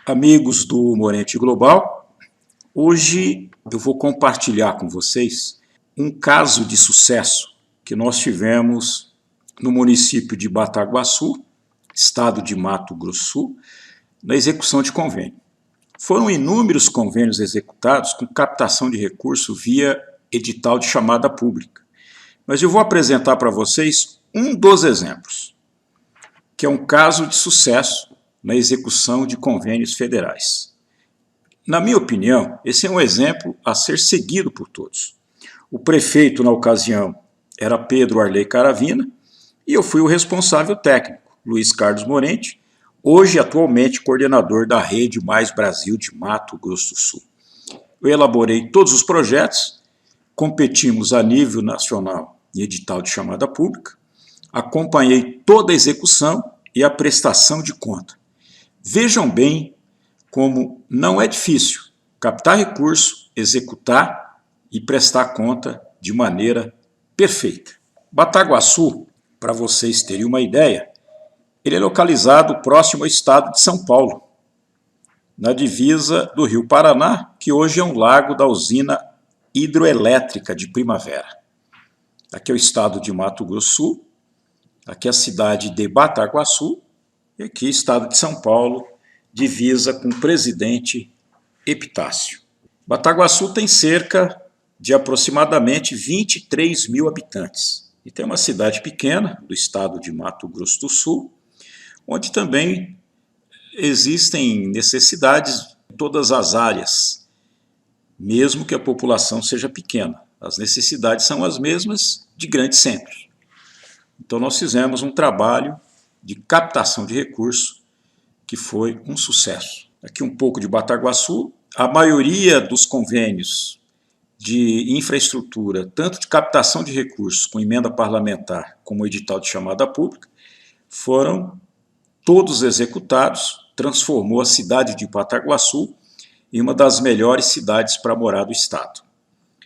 Amigos do Morente Global, hoje eu vou compartilhar com vocês um caso de sucesso que nós tivemos no município de Bataguaçu, estado de Mato Grosso do Sul, na execução de convênio. Foram inúmeros convênios executados com captação de recurso via edital de chamada pública. Mas eu vou apresentar para vocês um dos exemplos, que é um caso de sucesso na execução de convênios federais. Na minha opinião, esse é um exemplo a ser seguido por todos. O prefeito, na ocasião, era Pedro Arley Caravina, e eu fui o responsável técnico, Luiz Carlos Morente, hoje atualmente coordenador da Rede Mais Brasil de Mato Grosso do Sul. Eu elaborei todos os projetos, competimos a nível nacional em edital de chamada pública, acompanhei toda a execução e a prestação de conta. Vejam bem como não é difícil captar recurso, executar e prestar conta de maneira perfeita. Bataguaçu, para vocês terem uma ideia, ele é localizado próximo ao estado de São Paulo, na divisa do Rio Paraná, que hoje é um lago da usina hidroelétrica de Primavera. Aqui é o estado de Mato Grosso do Sul, aqui é a cidade de Bataguaçu, e aqui estado de São Paulo, divisa com o Presidente Epitácio. Bataguaçu tem cerca de aproximadamente 23 mil habitantes. E tem uma cidade pequena do estado de Mato Grosso do Sul, onde também existem necessidades em todas as áreas, mesmo que a população seja pequena. As necessidades são as mesmas de grandes centros. Então nós fizemos um trabalho de captação de recursos que foi um sucesso. Aqui um pouco de Bataguaçu, a maioria dos convênios de infraestrutura, tanto de captação de recursos com emenda parlamentar como edital de chamada pública, foram todos executados, transformou a cidade de Bataguaçu em uma das melhores cidades para morar do estado.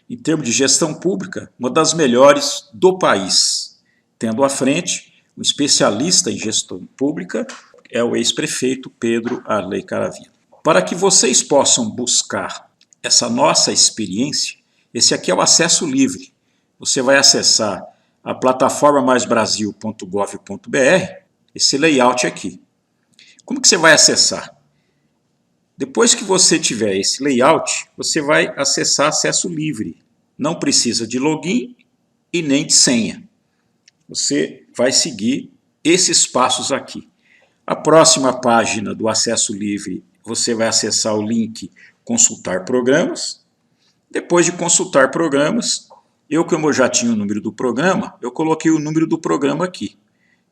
Em termos de gestão pública, uma das melhores do país, tendo à frente um especialista em gestão pública, é o ex-prefeito Pedro Arley Caravina. Para que vocês possam buscar essa nossa experiência, esse aqui é o acesso livre. Você vai acessar a plataforma maisbrasil.gov.br, esse layout aqui. Como que você vai acessar? Depois que você tiver esse layout, você vai acessar acesso livre. Não precisa de login e nem de senha. Você vai seguir esses passos aqui. A próxima página do acesso livre, você vai acessar o link consultar programas. Depois de consultar programas, como eu já tinha o número do programa, eu coloquei o número do programa aqui.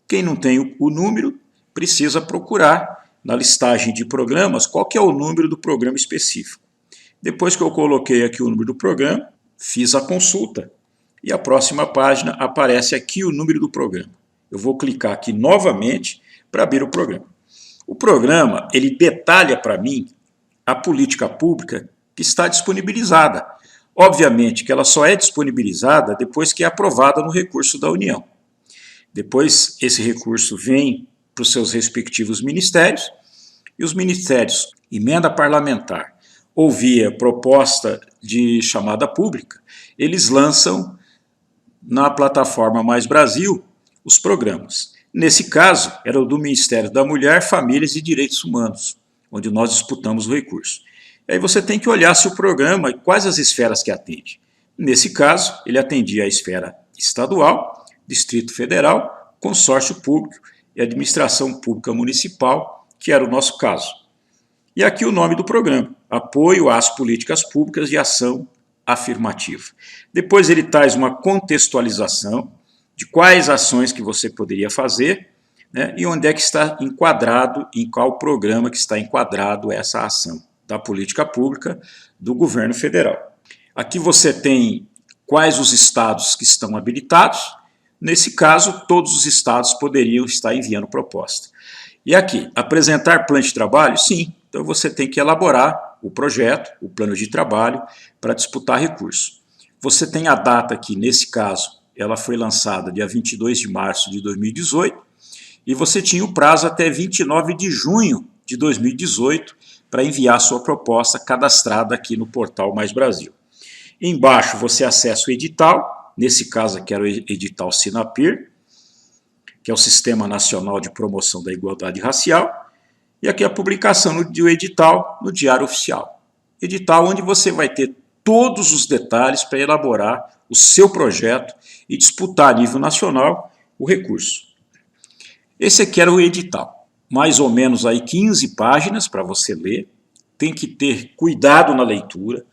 Quem não tem o número, precisa procurar na listagem de programas qual que é o número do programa específico. Depois que eu coloquei aqui o número do programa, fiz a consulta. E a próxima página aparece aqui o número do programa. Eu vou clicar aqui novamente para abrir o programa. O programa, ele detalha para mim a política pública que está disponibilizada. Obviamente que ela só é disponibilizada depois que é aprovada no recurso da União. Depois esse recurso vem para os seus respectivos ministérios, e os ministérios, emenda parlamentar ou via proposta de chamada pública, eles lançam na plataforma Mais Brasil os programas. Nesse caso, era o do Ministério da Mulher, Famílias e Direitos Humanos, onde nós disputamos o recurso. E aí você tem que olhar se o programa e quais as esferas que atende. Nesse caso, ele atendia a esfera estadual, Distrito Federal, consórcio público e administração pública municipal, que era o nosso caso. E aqui o nome do programa, Apoio às Políticas Públicas de Ação Afirmativa. Depois ele traz uma contextualização de quais ações que você poderia fazer, né, e onde é que está enquadrado, em qual programa que está enquadrado essa ação da política pública do governo federal. Aqui você tem quais os estados que estão habilitados. Nesse caso, todos os estados poderiam estar enviando proposta. E aqui, apresentar plano de trabalho? Sim. Então você tem que elaborar o projeto, o plano de trabalho, para disputar recurso. Você tem a data aqui, nesse caso, ela foi lançada dia 22 de março de 2018, e você tinha o prazo até 29 de junho de 2018 para enviar sua proposta cadastrada aqui no portal Mais Brasil. Embaixo você acessa o edital, nesse caso aqui era o edital Sinapir, que é o Sistema Nacional de Promoção da Igualdade Racial, e aqui a publicação do edital no Diário Oficial. Edital onde você vai ter todos os detalhes para elaborar o seu projeto e disputar a nível nacional o recurso. Esse aqui era o edital, mais ou menos aí 15 páginas para você ler, tem que ter cuidado na leitura,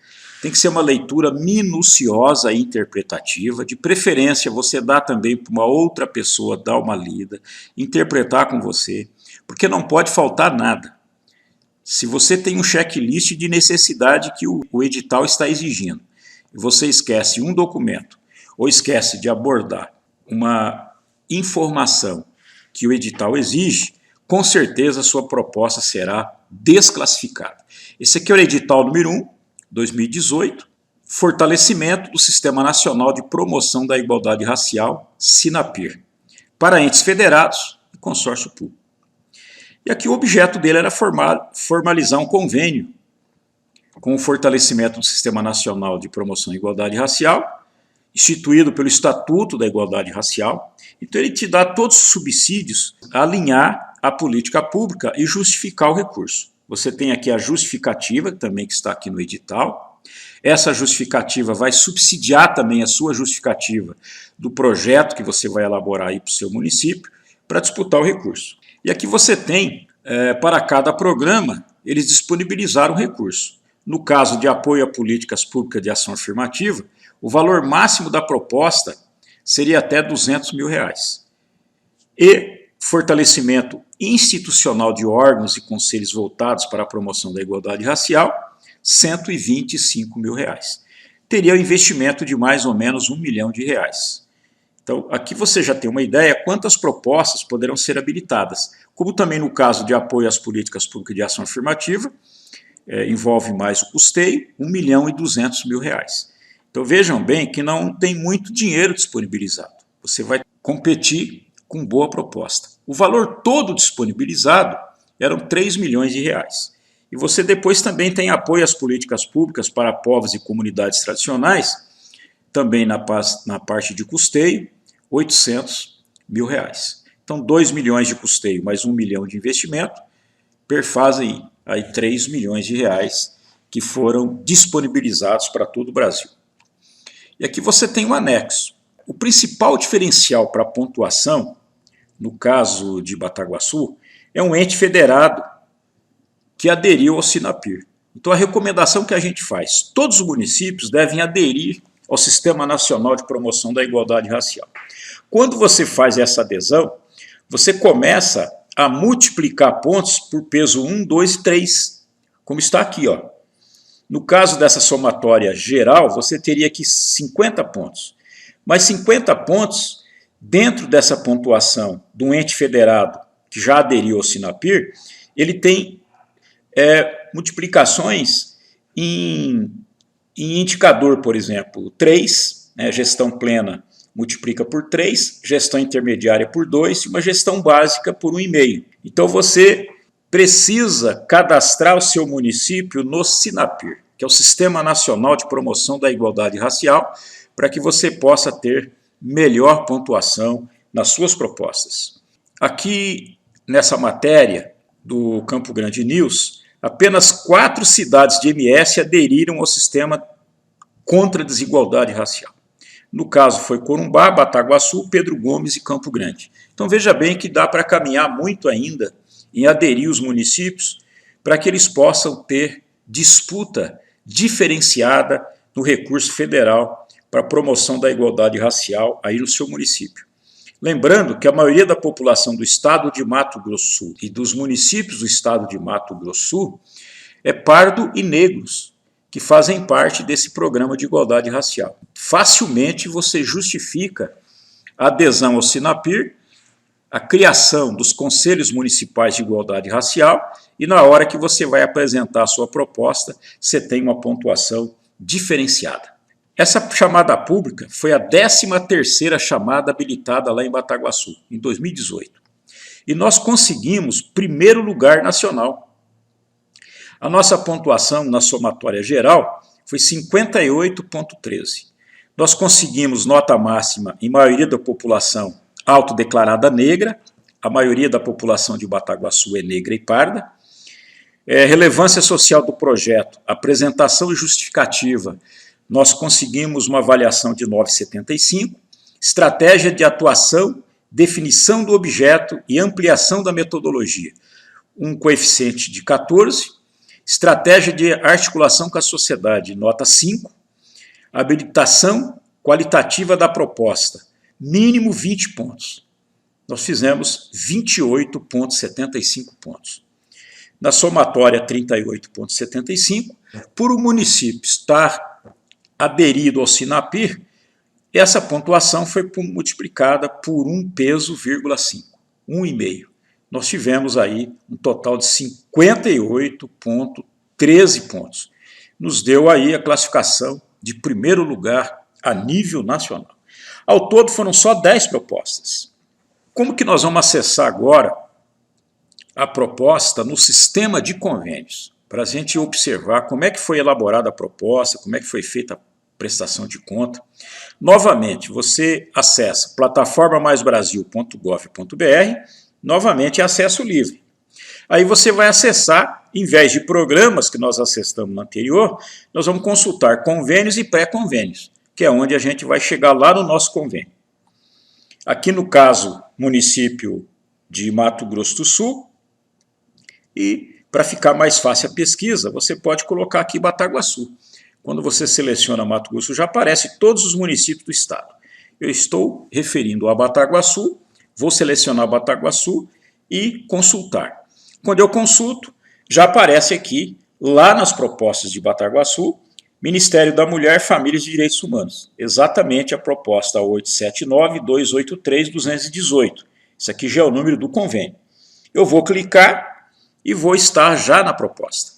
tem que ser uma leitura minuciosa e interpretativa, de preferência você dá também para uma outra pessoa dar uma lida, interpretar com você, porque não pode faltar nada. Se você tem um checklist de necessidade que o edital está exigindo, e você esquece um documento, ou esquece de abordar uma informação que o edital exige, com certeza a sua proposta será desclassificada. Esse aqui é o edital número 1, 2018, fortalecimento do Sistema Nacional de Promoção da Igualdade Racial, Sinapir, para entes federados e consórcio público. E aqui o objeto dele era formalizar um convênio com o fortalecimento do Sistema Nacional de Promoção da Igualdade Racial, instituído pelo Estatuto da Igualdade Racial. Então ele te dá todos os subsídios a alinhar a política pública e justificar o recurso. Você tem aqui a justificativa, também que está aqui no edital. Essa justificativa vai subsidiar também a sua justificativa do projeto que você vai elaborar aí para o seu município para disputar o recurso. E aqui você tem, para cada programa, eles disponibilizaram recurso. No caso de apoio a políticas públicas de ação afirmativa, o valor máximo da proposta seria até R$200 mil. E fortalecimento institucional de órgãos e conselhos voltados para a promoção da igualdade racial, R$125 mil. Teria um investimento de mais ou menos R$1 milhão. Então, aqui você já tem uma ideia quantas propostas poderão ser habilitadas. Como também no caso de apoio às políticas públicas de ação afirmativa, envolve mais o custeio, R$1.200.000. Então vejam bem que não tem muito dinheiro disponibilizado. Você vai competir com boa proposta. O valor todo disponibilizado eram R$3 milhões. E você depois também tem apoio às políticas públicas para povos e comunidades tradicionais, também na parte de custeio, R$800 mil. Então 2 milhões de custeio mais 1 milhão de investimento, perfazem aí 3 milhões de reais que foram disponibilizados para todo o Brasil. E aqui você tem um anexo. O principal diferencial para a pontuação, no caso de Bataguaçu, é um ente federado que aderiu ao Sinapir. Então a recomendação que a gente faz, todos os municípios devem aderir ao Sistema Nacional de Promoção da Igualdade Racial. Quando você faz essa adesão, você começa a multiplicar pontos por peso 1, 2 e 3, como está aqui, ó. No caso dessa somatória geral, você teria aqui 50 pontos. Mas 50 pontos, dentro dessa pontuação de um ente federado que já aderiu ao Sinapir, ele tem multiplicações em indicador, por exemplo, 3, gestão plena multiplica por 3, gestão intermediária por 2 e uma gestão básica por 1,5. Então você precisa cadastrar o seu município no Sinapir, que é o Sistema Nacional de Promoção da Igualdade Racial, para que você possa ter melhor pontuação nas suas propostas. Aqui, nessa matéria do Campo Grande News, apenas 4 cidades de MS aderiram ao sistema contra a desigualdade racial. No caso foi Corumbá, Bataguaçu, Pedro Gomes e Campo Grande. Então veja bem que dá para caminhar muito ainda em aderir os municípios para que eles possam ter disputa diferenciada no recurso federal para a promoção da igualdade racial aí no seu município. Lembrando que a maioria da população do estado de Mato Grosso do Sul e dos municípios do estado de Mato Grosso do Sul é pardo e negros, que fazem parte desse programa de igualdade racial. Facilmente você justifica a adesão ao Sinapir, a criação dos conselhos municipais de igualdade racial e na hora que você vai apresentar a sua proposta, você tem uma pontuação diferenciada. Essa chamada pública foi a 13ª chamada habilitada lá em Bataguaçu, em 2018. e nós conseguimos primeiro lugar nacional. A nossa pontuação na somatória geral foi 58,13. Nós conseguimos nota máxima em maioria da população autodeclarada negra, a maioria da população de Bataguaçu é negra e parda. Relevância social do projeto, apresentação e justificativa, nós conseguimos uma avaliação de 9,75, estratégia de atuação, definição do objeto e ampliação da metodologia, um coeficiente de 14, estratégia de articulação com a sociedade, nota 5, habilitação qualitativa da proposta, mínimo 20 pontos. Nós fizemos 28,75 pontos. Na somatória 38,75, por o município estar aderido ao Sinapir, essa pontuação foi multiplicada por 1 peso, 5, 1,5. Nós tivemos aí um total de 58,13 pontos. Nos deu aí a classificação de primeiro lugar a nível nacional. Ao todo foram só 10 propostas. Como que nós vamos acessar agora a proposta no sistema de convênios? Para a gente observar como é que foi elaborada a proposta, como é que foi feita a prestação de conta. Novamente, você acessa plataformamaisbrasil.gov.br, novamente é acesso livre. Aí você vai acessar, em vez de programas que nós acessamos no anterior, nós vamos consultar convênios e pré-convênios, que é onde a gente vai chegar lá no nosso convênio. Aqui no caso, município de Mato Grosso do Sul, e para ficar mais fácil a pesquisa, você pode colocar aqui Bataguaçu. Quando você seleciona Mato Grosso, já aparece todos os municípios do estado. Eu estou referindo a Bataguaçu, vou selecionar Bataguaçu e consultar. Quando eu consulto, já aparece aqui, lá nas propostas de Bataguaçu, Ministério da Mulher, Famílias e Direitos Humanos. Exatamente a proposta 879-283-218. Isso aqui já é o número do convênio. Eu vou clicar e vou estar já na proposta.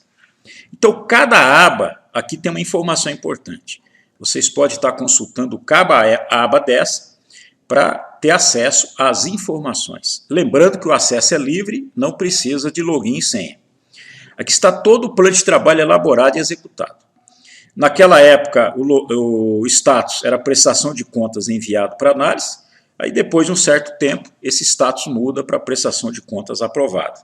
Então, cada aba, aqui tem uma informação importante. Vocês podem estar consultando cada aba dessa para ter acesso às informações. Lembrando que o acesso é livre, não precisa de login e senha. Aqui está todo o plano de trabalho elaborado e executado. Naquela época, o status era prestação de contas enviado para análise, aí depois de um certo tempo, esse status muda para prestação de contas aprovada.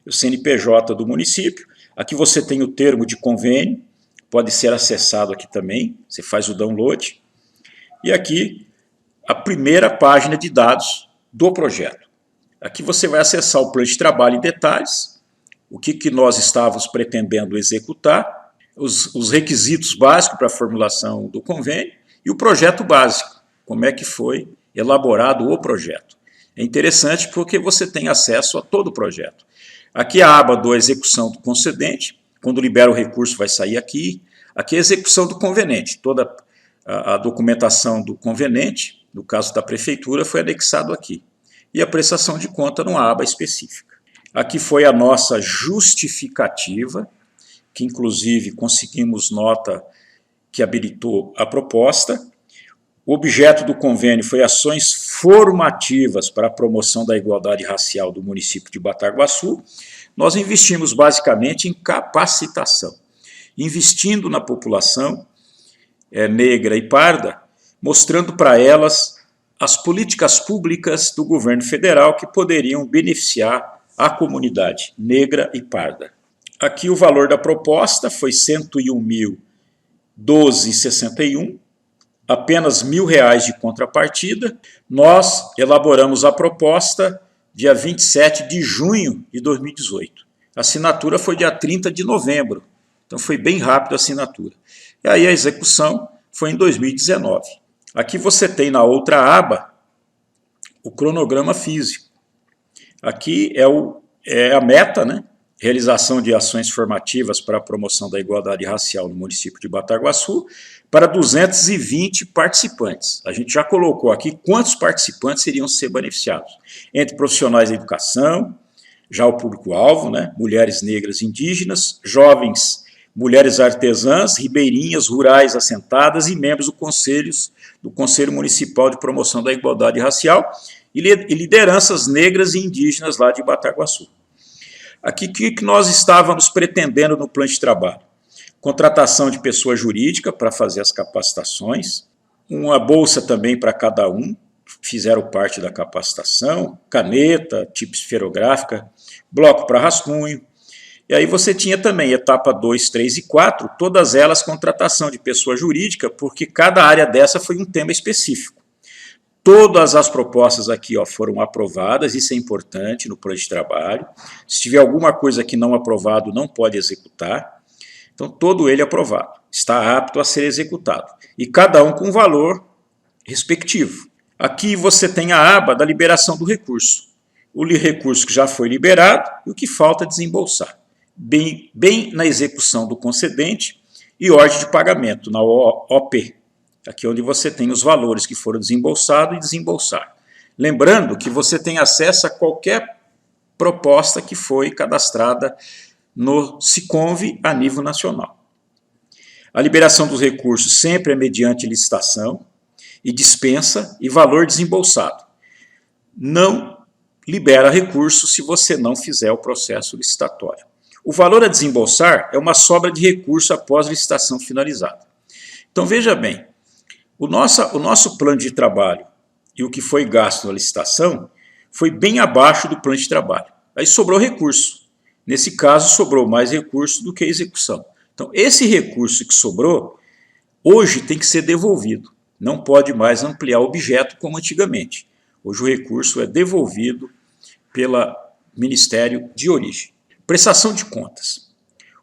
O CNPJ do município, aqui você tem o termo de convênio, pode ser acessado aqui também, você faz o download, e aqui a primeira página de dados do projeto. Aqui você vai acessar o plano de trabalho em detalhes, o que nós estávamos pretendendo executar, os requisitos básicos para a formulação do convênio e o projeto básico, como é que foi elaborado o projeto. É interessante porque você tem acesso a todo o projeto. Aqui a aba da execução do concedente, quando libera o recurso vai sair aqui. Aqui é a execução do convenente, toda a documentação do convenente, no caso da prefeitura, foi anexado aqui. E a prestação de conta numa aba específica. Aqui foi a nossa justificativa, que inclusive conseguimos nota que habilitou a proposta. O objeto do convênio foi ações formativas para a promoção da igualdade racial do município de Bataguaçu. Nós investimos basicamente em capacitação, investindo na população negra e parda, mostrando para elas as políticas públicas do governo federal que poderiam beneficiar a comunidade negra e parda. Aqui o valor da proposta foi R$ 101.012,61, apenas R$ 1.000 de contrapartida. Nós elaboramos a proposta dia 27 de junho de 2018. A assinatura foi dia 30 de novembro, então foi bem rápido a assinatura. E aí a execução foi em 2019. Aqui você tem na outra aba o cronograma físico. Aqui é a meta, né? Realização de ações formativas para a promoção da igualdade racial no município de Bataguaçu, para 220 participantes. A gente já colocou aqui quantos participantes iriam ser beneficiados. Entre profissionais da educação, já o público-alvo, né? Mulheres negras indígenas, jovens, mulheres artesãs, ribeirinhas, rurais assentadas e membros do Conselho Municipal de Promoção da Igualdade Racial e lideranças negras e indígenas lá de Bataguaçu. Aqui, o que nós estávamos pretendendo no plano de trabalho? Contratação de pessoa jurídica para fazer as capacitações, uma bolsa também para cada um, fizeram parte da capacitação, caneta, tipo esferográfica, bloco para rascunho. E aí você tinha também etapa 2, 3 e 4, todas elas contratação de pessoa jurídica, porque cada área dessa foi um tema específico. Todas as propostas aqui foram aprovadas, isso é importante no plano de trabalho. Se tiver alguma coisa aqui não aprovado, não pode executar. Então, todo ele aprovado, está apto a ser executado. E cada um com valor respectivo. Aqui você tem a aba da liberação do recurso. O recurso que já foi liberado e o que falta desembolsar. Bem na execução do concedente e ordem de pagamento, na OP. Aqui onde você tem os valores que foram desembolsados e desembolsar. Lembrando que você tem acesso a qualquer proposta que foi cadastrada no Siconv a nível nacional. A liberação dos recursos sempre é mediante licitação e dispensa e valor desembolsado. Não libera recurso se você não fizer o processo licitatório. O valor a desembolsar é uma sobra de recurso após licitação finalizada. Então veja bem, o nosso plano de trabalho e o que foi gasto na licitação foi bem abaixo do plano de trabalho. Aí sobrou recurso. Nesse caso, sobrou mais recurso do que execução. Então, esse recurso que sobrou, hoje tem que ser devolvido. Não pode mais ampliar o objeto como antigamente. Hoje o recurso é devolvido pelo Ministério de origem. Prestação de contas.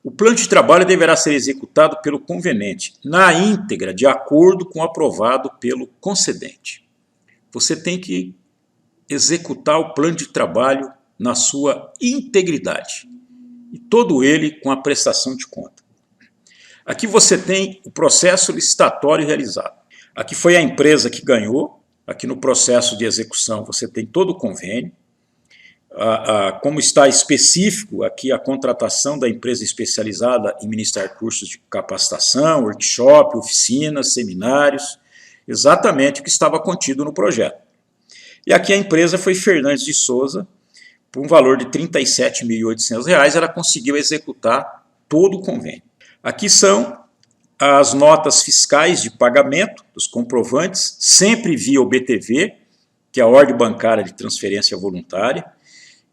O plano de trabalho deverá ser executado pelo convenente, na íntegra, de acordo com o aprovado pelo concedente. Você tem que executar o plano de trabalho na sua integridade. E todo ele com a prestação de conta. Aqui você tem o processo licitatório realizado. Aqui foi a empresa que ganhou. Aqui no processo de execução você tem todo o convênio. Como está específico aqui a contratação da empresa especializada em ministrar cursos de capacitação, workshop, oficinas, seminários, exatamente o que estava contido no projeto. E aqui a empresa foi Fernandes de Souza, por um valor de R$ 37.800, ela conseguiu executar todo o convênio. Aqui são as notas fiscais de pagamento dos comprovantes, sempre via o BTV, que é a ordem bancária de transferência voluntária.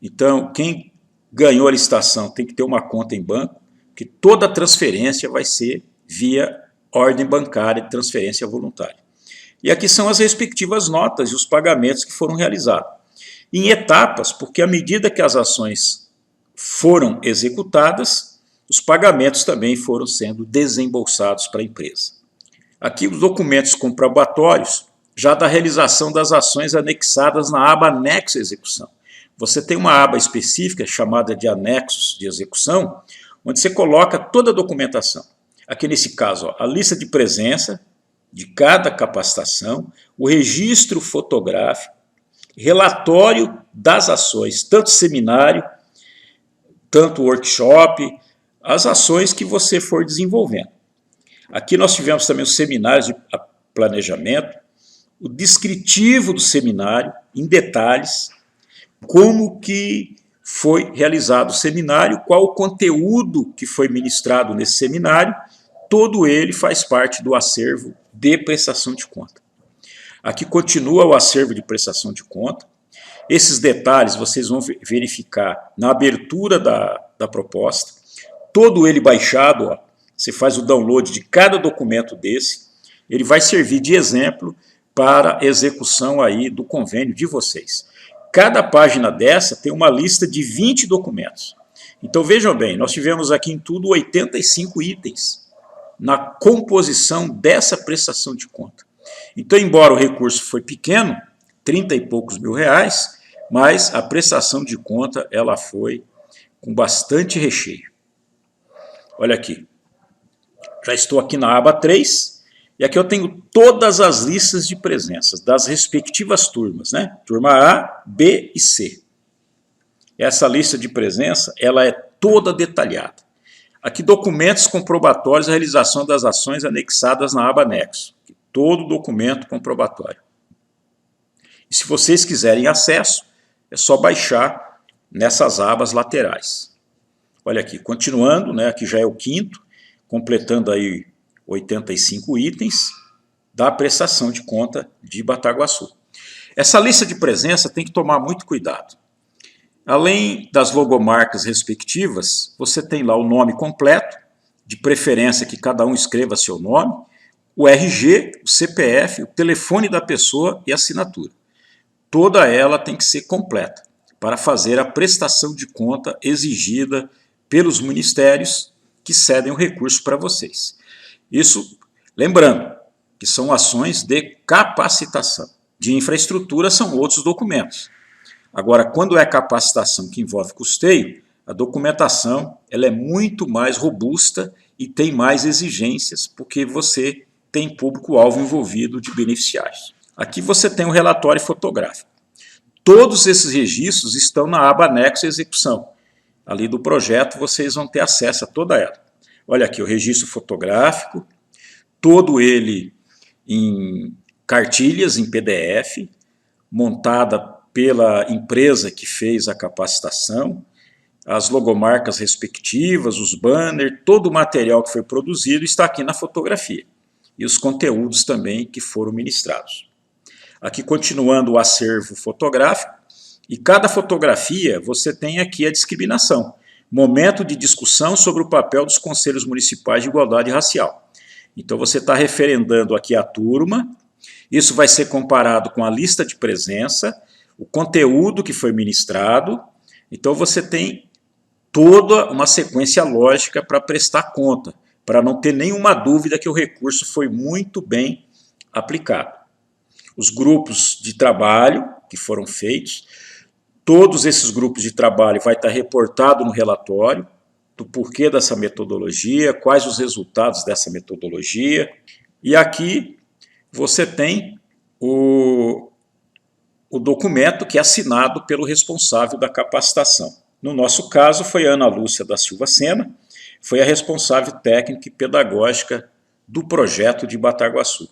Então, quem ganhou a licitação tem que ter uma conta em banco, que toda transferência vai ser via ordem bancária de transferência voluntária. E aqui são as respectivas notas e os pagamentos que foram realizados. Em etapas, porque à medida que as ações foram executadas, os pagamentos também foram sendo desembolsados para a empresa. Aqui os documentos comprobatórios já da realização das ações anexadas na aba Anexo à Execução. Você tem uma aba específica chamada de Anexos de Execução, onde você coloca toda a documentação. Aqui nesse caso, a lista de presença de cada capacitação, o registro fotográfico, relatório das ações, tanto seminário, tanto workshop, as ações que você for desenvolvendo. Aqui nós tivemos também os seminários de planejamento, o descritivo do seminário, em detalhes, como que foi realizado o seminário, qual o conteúdo que foi ministrado nesse seminário, todo ele faz parte do acervo de prestação de conta. Aqui continua o acervo de prestação de conta. Esses detalhes vocês vão verificar na abertura da proposta. Todo ele baixado, você faz o download de cada documento desse. Ele vai servir de exemplo para a execução aí do convênio de vocês. Cada página dessa tem uma lista de 20 documentos. Então vejam bem, nós tivemos aqui em tudo 85 itens na composição dessa prestação de conta. Então, embora o recurso foi pequeno, 30 e poucos mil reais, mas a prestação de conta ela foi com bastante recheio. Olha aqui, já estou aqui na aba 3, e aqui eu tenho todas as listas de presenças das respectivas turmas, né? Turma A, B e C. Essa lista de presença ela é toda detalhada. Aqui documentos comprobatórios da realização das ações anexadas na aba Anexo. Todo documento comprobatório. E se vocês quiserem acesso, é só baixar nessas abas laterais. Olha aqui, continuando, né, aqui já é o quinto, completando aí 85 itens da prestação de conta de Bataguaçu. Essa lista de presença tem que tomar muito cuidado. Além das logomarcas respectivas, você tem lá o nome completo, de preferência que cada um escreva seu nome, o RG, o CPF, o telefone da pessoa e a assinatura. Toda ela tem que ser completa para fazer a prestação de conta exigida pelos ministérios que cedem o recurso para vocês. Isso, lembrando, que são ações de capacitação. De infraestrutura são outros documentos. Agora, quando é capacitação que envolve custeio, a documentação ela é muito mais robusta e tem mais exigências, porque você tem público-alvo envolvido de beneficiários. Aqui você tem um relatório fotográfico. Todos esses registros estão na aba anexo execução. Ali do projeto vocês vão ter acesso a toda ela. Olha aqui o registro fotográfico, todo ele em cartilhas, em PDF, montada pela empresa que fez a capacitação, as logomarcas respectivas, os banners, todo o material que foi produzido está aqui na fotografia. E os conteúdos também que foram ministrados. Aqui continuando o acervo fotográfico, e cada fotografia você tem aqui a discriminação. Momento de discussão sobre o papel dos conselhos municipais de igualdade racial. Então você está referendando aqui a turma, isso vai ser comparado com a lista de presença, o conteúdo que foi ministrado, então você tem toda uma sequência lógica para prestar conta, para não ter nenhuma dúvida que o recurso foi muito bem aplicado. Os grupos de trabalho que foram feitos, todos esses grupos de trabalho vai estar reportado no relatório, do porquê dessa metodologia, quais os resultados dessa metodologia, e aqui você tem o documento que é assinado pelo responsável da capacitação. No nosso caso foi a Ana Lúcia da Silva Sena, foi a responsável técnica e pedagógica do projeto de Bataguaçu.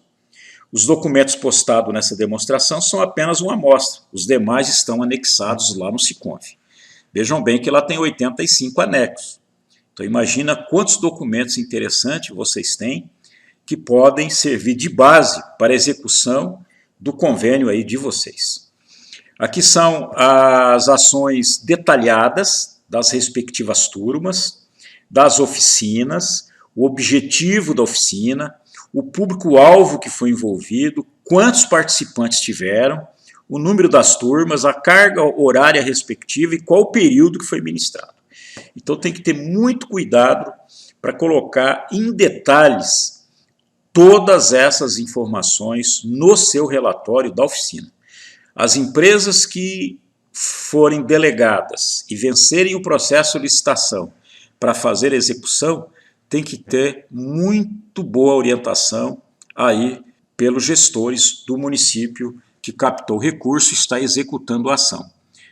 Os documentos postados nessa demonstração são apenas uma amostra, os demais estão anexados lá no Siconf. Vejam bem que ela tem 85 anexos. Então imagina quantos documentos interessantes vocês têm que podem servir de base para a execução do convênio aí de vocês. Aqui são as ações detalhadas das respectivas turmas, das oficinas, o objetivo da oficina, o público-alvo que foi envolvido, quantos participantes tiveram, o número das turmas, a carga horária respectiva e qual o período que foi ministrado. Então tem que ter muito cuidado para colocar em detalhes todas essas informações no seu relatório da oficina. As empresas que forem delegadas e vencerem o processo de licitação para fazer a execução, tem que ter muito boa orientação aí pelos gestores do município que captou o recurso e está executando a ação.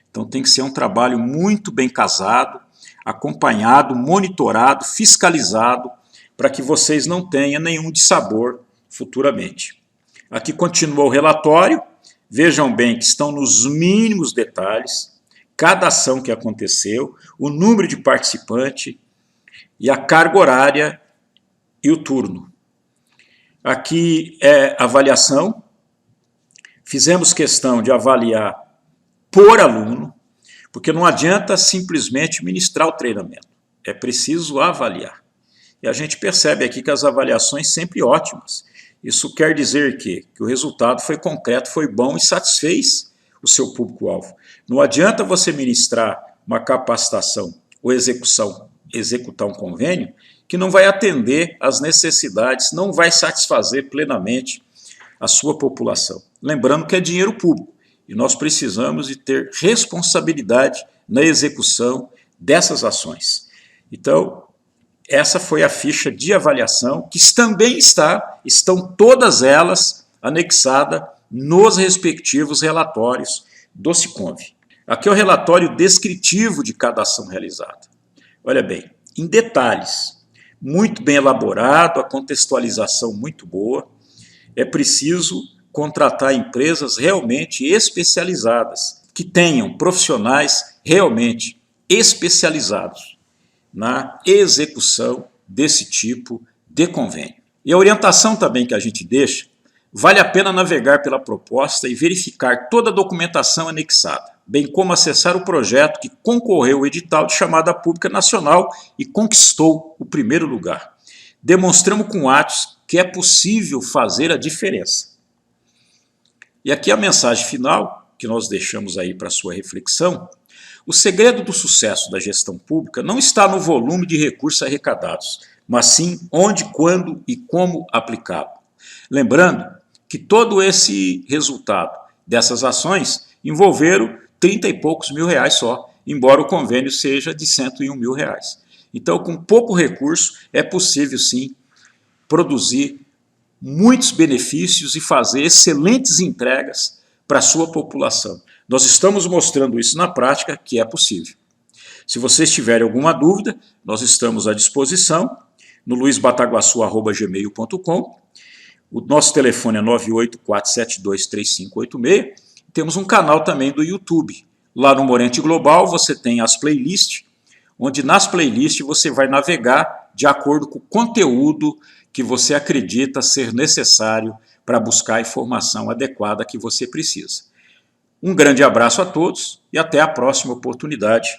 Então tem que ser um trabalho muito bem casado, acompanhado, monitorado, fiscalizado, para que vocês não tenham nenhum dissabor futuramente. Aqui continua o relatório, vejam bem que estão nos mínimos detalhes, cada ação que aconteceu, o número de participante e a carga horária e o turno. Aqui é avaliação, fizemos questão de avaliar por aluno, porque não adianta simplesmente ministrar o treinamento, é preciso avaliar. E a gente percebe aqui que as avaliações sempre ótimas. Isso quer dizer que o resultado foi concreto, foi bom e satisfez o seu público-alvo. Não adianta você ministrar uma capacitação ou executar um convênio que não vai atender às necessidades, não vai satisfazer plenamente a sua população. Lembrando que é dinheiro público e nós precisamos de ter responsabilidade na execução dessas ações. Então, essa foi a ficha de avaliação, que também estão todas elas anexadas nos respectivos relatórios do Siconf. Aqui é o relatório descritivo de cada ação realizada. Olha bem, em detalhes, muito bem elaborado, a contextualização muito boa. É preciso contratar empresas realmente especializadas, que tenham profissionais realmente especializados na execução desse tipo de convênio. E a orientação também que a gente deixa, vale a pena navegar pela proposta e verificar toda a documentação anexada, bem como acessar o projeto que concorreu ao edital de chamada pública nacional e conquistou o primeiro lugar. Demonstramos com atos que é possível fazer a diferença. E aqui a mensagem final, que nós deixamos aí para sua reflexão: o segredo do sucesso da gestão pública não está no volume de recursos arrecadados, mas sim onde, quando e como aplicá-lo. Lembrando que todo esse resultado dessas ações envolveram 30 e poucos mil reais só, embora o convênio seja de 101 mil reais. Então, com pouco recurso, é possível sim produzir muitos benefícios e fazer excelentes entregas para a sua população. Nós estamos mostrando isso na prática, que é possível. Se vocês tiverem alguma dúvida, nós estamos à disposição no luisbataguaçu@gmail.com. O nosso telefone é 984723586. Temos um canal também do YouTube. Lá no Morente Global você tem as playlists, onde nas playlists você vai navegar de acordo com o conteúdo que você acredita ser necessário para buscar a informação adequada que você precisa. Um grande abraço a todos e até a próxima oportunidade.